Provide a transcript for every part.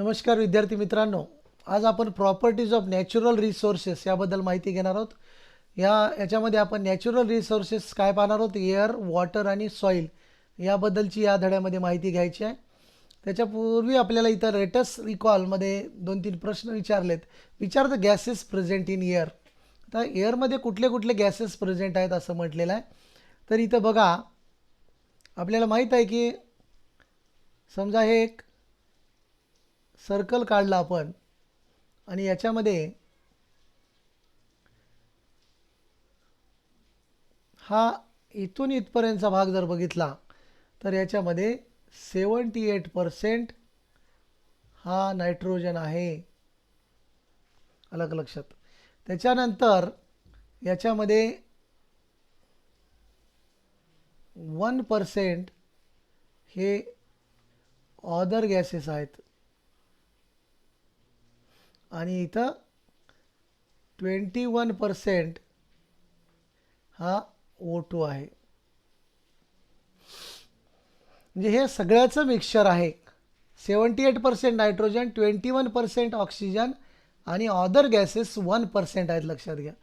नमस्कार विद्यार्थी मित्रांनो, आज आपण प्रॉपर्टीज ऑफ नॅचरल रिसोर्सेस याबद्दल माहिती घेणार आहोत. याच्यामध्ये आपण नॅचरल रिसोर्सेस काय पाहणार आहोत, एअर, वॉटर आणि सॉईल याबद्दलची या धड्यामध्ये माहिती घ्यायची आहे. त्याच्यापूर्वी आपल्याला इथं लेटेस्ट रिकॉलमध्ये 2-3 प्रश्न विचार the gases present in air. आता एअरमध्ये कुठले कुठले गॅसेस प्रेझेंट आहेत असं म्हटलेलं आहे. तर इथं बघा, आपल्याला माहीत आहे की समजा हे एक सर्कल काढलं आपण आणि याच्यामध्ये हा इथून इथपर्यंतचा भाग जर बघितला तर याच्यामध्ये 78% हा नायट्रोजन आहे. अलग लक्षात. त्याच्यानंतर याच्यामध्ये 1% हे अदर गॅसेस आहेत आणि इथं 21% हा O2 आहे. म्हणजे हे सगळ्याचं मिक्सचर आहे. 78% नायट्रोजन, 21% ऑक्सिजन आणि अदर गॅसेस 1% आहेत, लक्षात घ्या.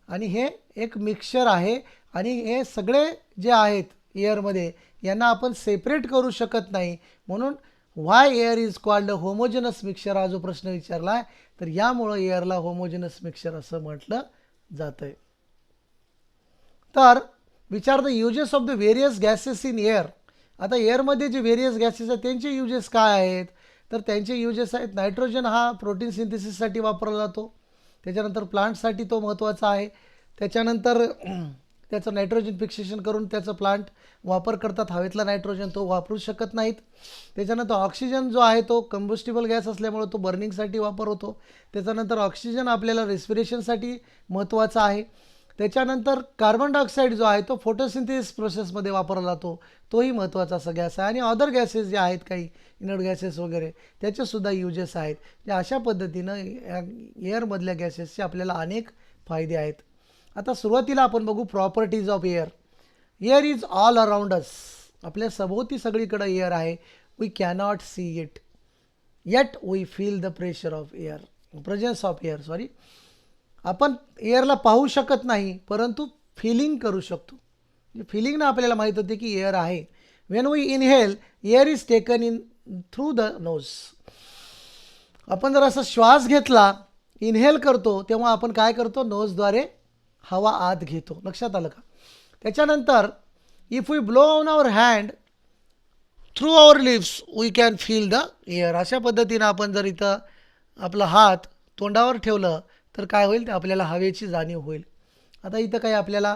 आणि हे एक मिक्सचर आहे आणि हे सगळे जे आहेत एअरमध्ये यांना आपण सेपरेट करू शकत नाही. म्हणून why air is called homogeneous mixture हा जो प्रश्न विचारला आहे, तर यामुळं एअरला होमोजेनस मिक्सचर असं म्हटलं जातं आहे. तर विचार the uses of the various gases in air. आता एअरमध्ये जे व्हेरियस गॅसेस आहेत त्यांचे युजेस काय आहेत, तर त्यांचे युजेस आहेत, नायट्रोजन हा प्रोटीन सिंथेसिससाठी वापरला जातो. त्याच्यानंतर प्लांटसाठी तो महत्त्वाचा आहे. त्याच्यानंतर त्याचं नायट्रोजन फिक्सेशन करून त्याचं प्लांट वापर करतात. हवेतला नायट्रोजन तो वापरू शकत नाहीत. त्याच्यानंतर ऑक्सिजन जो आहे तो कंबस्टिबल गॅस असल्यामुळे तो बर्निंगसाठी वापर होतो. त्याच्यानंतर ऑक्सिजन आपल्याला रेस्पिरेशनसाठी महत्त्वाचा आहे. त्याच्यानंतर कार्बन डायऑक्साईड जो आहे तो फोटोसिंथेसिस प्रोसेसमध्ये वापरला जातो, तोही महत्त्वाचा असा गॅस आहे. आणि अदर गॅसेस जे आहेत काही इनर्ट गॅसेस वगैरे त्याचेसुद्धा युजेस आहेत. अशा पद्धतीनं एअरमधल्या गॅसेसचे आपल्याला अनेक फायदे आहेत. आता सुरुवातीला आपण बघू properties of air. Air is all around us. आपल्या सभोवती सगळीकडं एअर आहे. We cannot see it yet we feel the pressure of air, presence of air sorry. आपण एअरला पाहू शकत नाही परंतु फिलिंग करू शकतो. फिलिंगनं आपल्याला माहीत होते की एअर आहे. When we inhale air is taken in through the nose. आपण जर असा श्वास घेतला, इनहेल करतो, तेव्हा आपण काय करतो, नोजद्वारे हवा आत घेतो. लक्षात आलं का. त्याच्यानंतर if we blow on our hand through our lips we can feel the air. अशा पद्धतीनं आपण जर इथं आपला हात तोंडावर ठेवलं तर काय होईल, ते आपल्याला हवेची जाणीव होईल. आता इथं काही आपल्याला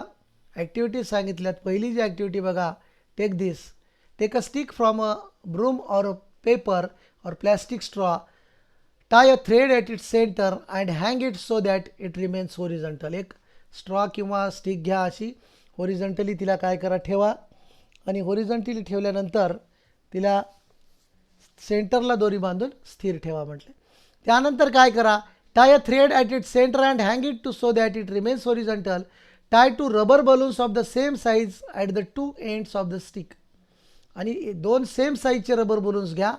ॲक्टिव्हिटीज सांगितल्यात. पहिली जी ॲक्टिव्हिटी बघा, take this. Take a stick from a broom or a paper or plastic straw. Tie a thread at its centre and hang it so that it remains horizontal. एक स्ट्रॉ किंवा stick घ्या, अशी होरिझॉन्टली तिला काय करा, ठेवा. आणि होरिझॉन्टली ठेवल्यानंतर तिला सेंटरला दोरी बांधून स्थिर ठेवा म्हटले. त्यानंतर काय करा, tie a thread at its center and hang it to so that it remains horizontal. Tie 2 rubber balloons of the same size at the two ends of the stick. आणि 2 सेम साईजचे रबर बलून्स घ्या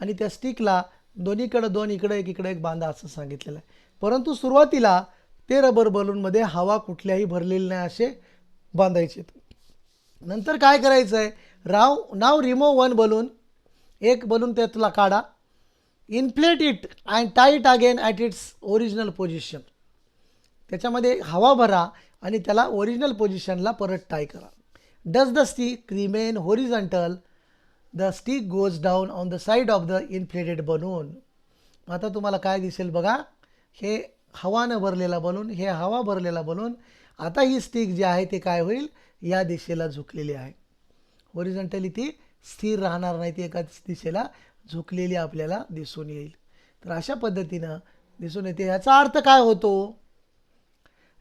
आणि त्या स्टिकला दोन्हीकडे 2, इकडे एक बांधा असं सांगितलेलं आहे. परंतु सुरुवातीला ते रबर बलूनमध्ये हवा कुठल्याही भरलेली नाही असे बांधायचे. नंतर काय करायचं आहे, नाव रिमूव्ह 1 बलून. एक बलून त्यातला काढा. Inflate it and tie it again at its original position. त्याच्यामध्ये हवा भरा आणि त्याला ओरिजिनल पोझिशनला परत टाय करा. Does the stick remain horizontal, the stick goes down on the side of the inflated balloon. आता तुम्हाला काय दिसेल बघा, हे हवानं भरलेला बलून, हे हवा भरलेला बलून. आता ही स्टिक जी आहे ते काय होईल, या दिशेला झुकलेली आहे. होरिझॉन्टली ती स्थिर राहणार नाही, ती एकाच दिशेला झुकलेली आपल्याला दिसून येईल. तर अशा पद्धतीनं दिसून येते. याचा अर्थ काय होतो,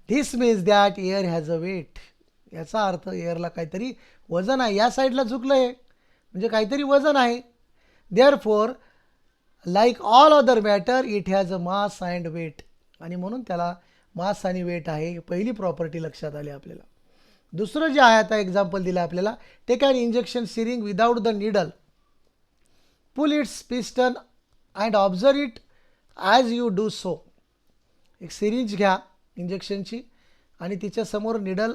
this means that air has a weight. याचा अर्थ एअरला काहीतरी वजन आहे. या साईडला झुकलं आहे म्हणजे काहीतरी वजन आहे. Therefore like all other matter it has a mass and weight. आणि म्हणून त्याला मास आणि वेट आहे. पहिली प्रॉपर्टी लक्षात आली आपल्याला. दुसरं जे आहे, आता एक्झाम्पल दिलं आपल्याला, take an injection syringe without the needle. Pull its piston and observe it as you do so. एक सिरिंज घ्या इंजेक्शनची आणि तिच्यासमोर निडल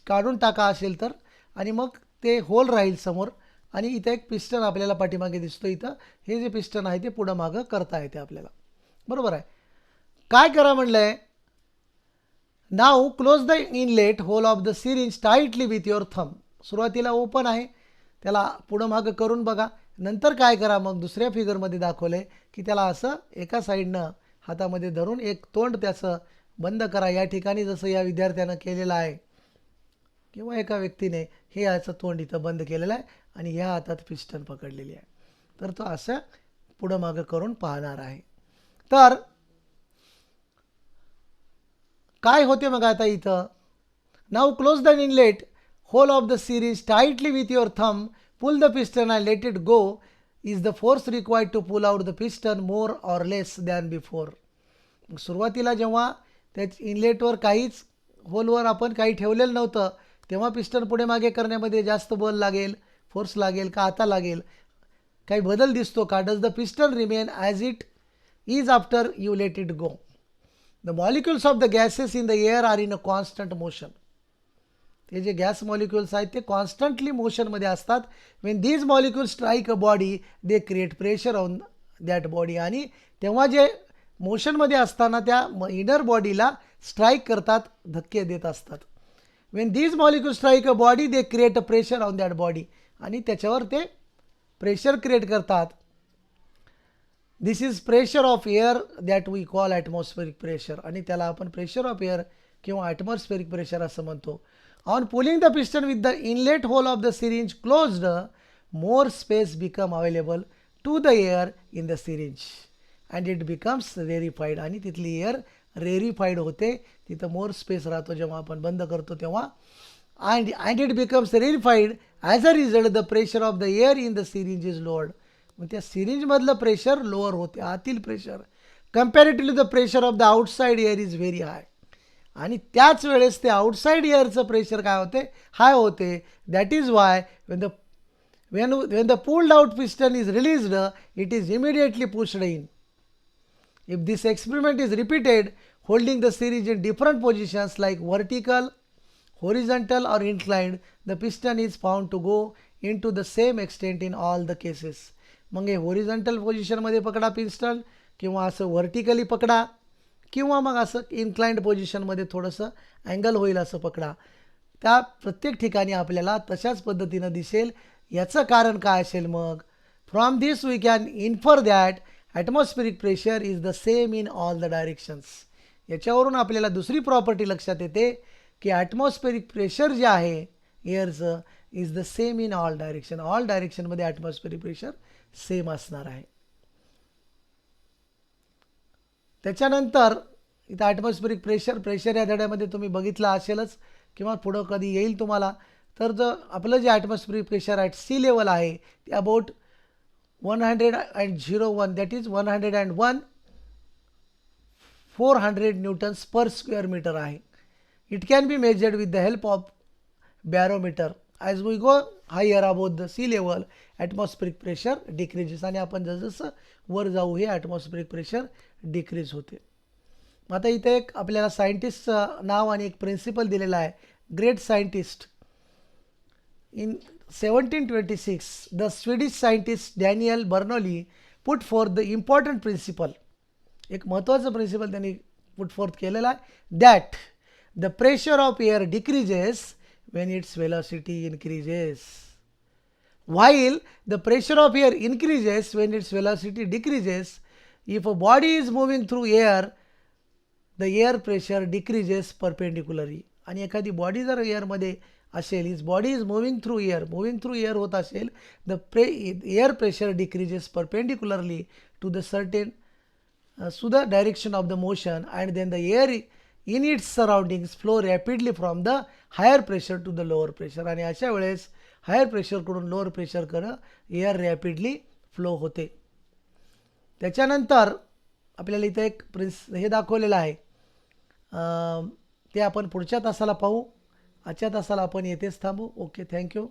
काढून टाका असेल तर, आणि मग ते होल राहील समोर, आणि इथं एक पिस्टन आपल्याला पाठीमागे दिसतो. इथं हे जे पिस्टन आहे ते पुढं मागं करता येते आपल्याला. बरोबर आहे. काय करा म्हणलं आहे, now close the inlet hole of the syringe tightly with your thumb. सुरुवातीला ओपन आहे, त्याला पुढं मागं करून बघा. नंतर काय करा, मग दुसऱ्या फिगरमध्ये दाखवलं आहे की त्याला असं एका साईडनं हातामध्ये धरून एक तोंड त्याचं बंद करा. या ठिकाणी जसं या विद्यार्थ्यानं केलेलं आहे किंवा एका व्यक्तीने हे याचं तोंड इथं बंद केलेलं आहे आणि ह्या हातात पिस्टन पकडलेली आहे. तर तो असं पुढं मागं करून पाहणार आहे. तर काय होते मग आता इथं, now close the inlet hole of the syringe tightly with your thumb, pull the piston and let it go. Is the force required to pull out the piston more or less than before. सुरुवातीला जेव्हा त्या इनलेटवर काहीच होलवर आपण काही ठेवलेलं नव्हतं, तेव्हा piston पुढे मागे करण्यामध्ये जास्त बल लागेल, फोर्स लागेल का आता लागेल, काही बदल दिसतो का? Does the piston remain as it is after you let it go. The molecules of the gases in the air are in a constant motion. ते जे गॅस मॉलिक्युल्स आहेत ते कॉन्स्टंटली मोशनमध्ये असतात. When these molecules strike a body they create pressure on that body. आणि तेव्हा जे मोशनमध्ये असताना त्या इनर बॉडीला स्ट्राईक करतात, धक्के देत असतात. When these molecules strike a body they create a pressure on that body. आणि त्याच्यावर ते प्रेशर क्रिएट करतात. This is pressure of air that we call atmospheric pressure. आणि त्याला आपण प्रेशर ऑफ एअर किंवा ॲटमॉस्फेरिक प्रेशर असं म्हणतो. On pulling the piston with the inlet hole of the syringe closed, more space become available to the air in the syringe and it becomes रेरिफाईड. आणि तिथली air रेरिफाईड होते, तिथं more space राहतो जेव्हा आपण बंद करतो तेव्हा. And it becomes rarefied as a result the pressure of the air in the syringe is lowered. मग त्या सिरिंजमधलं प्रेशर लोअर होते, आतील pressure comparatively the pressure of the outside air is very high. आणि त्याच वेळेस ते आउटसाईड एअरचं प्रेशर काय होते, हाय होते. That is why when the pulled out piston is released, it is immediately pushed in. If this experiment is repeated, holding the series in different positions like vertical, horizontal or inclined, the piston is found to go into the same extent in all the cases. मग हे horizontal पोझिशनमध्ये पकडा piston, किंवा असं vertically पकडा, किंवा मग असं inclined पोझिशनमध्ये थोडंसं अँगल होईल असं पकडा. त्या प्रत्येक ठिकाणी आपल्याला तशाच पद्धतीनं दिसेल. याचं कारण काय असेल मग? From this we can infer that atmospheric pressure is the same in all the directions. याच्यावरून आपल्याला दुसरी प्रॉपर्टी लक्षात येते की ॲटमॉस्फेरिक प्रेशर जे आहे एअरचं is the same in all direction. All डायरेक्शनमध्ये ॲटमॉस्फेरिक प्रेशर सेम असणार आहे. त्याच्यानंतर इथं ॲटमॉस्फेरिक प्रेशर या धड्यामध्ये तुम्ही बघितलं असेलच किंवा पुढं कधी येईल तुम्हाला. तर जर आपलं जे atmospheric pressure at sea level आहे ते about 101, that is 101 400 newtons per square metre आहे. It can be measured with the help of barometer. As we go higher about the sea level atmospheric pressure decreases. आणि आपण जसं वर जाऊ हे atmospheric pressure decrease होते. आता इथे एक आपल्याला सायंटिस्टचं नाव आणि एक प्रिन्सिपल दिलेला आहे. Great scientist in 1726 the Swedish scientist Daniel Bernoulli put forth the important principle. एक महत्त्वाचं प्रिन्सिपल त्यांनी पुट फोर्थ केलेला आहे. That the pressure of air decreases when its velocity increases, while the pressure of air increases when its velocity decreases. If a body is moving through air, the air pressure decreases perpendicularly. आणि एखादी body जर एअरमध्ये असेल, is body is moving through air होत असेल, the air pressure decreases perpendicularly to the certain to the direction of the motion and then the air in its surroundings flow rapidly from the higher pressure to the lower pressure. आणि अशा वेळेस higher प्रेशरकडून lower प्रेशरकडं air rapidly flow होते. त्याच्यानंतर आपल्याला इथं एक हे दाखवलेलं आहे, ते आपण पुढच्या तासाला पाहू. आजच्या तासाला आपण येथेच थांबू. Okay, thank you.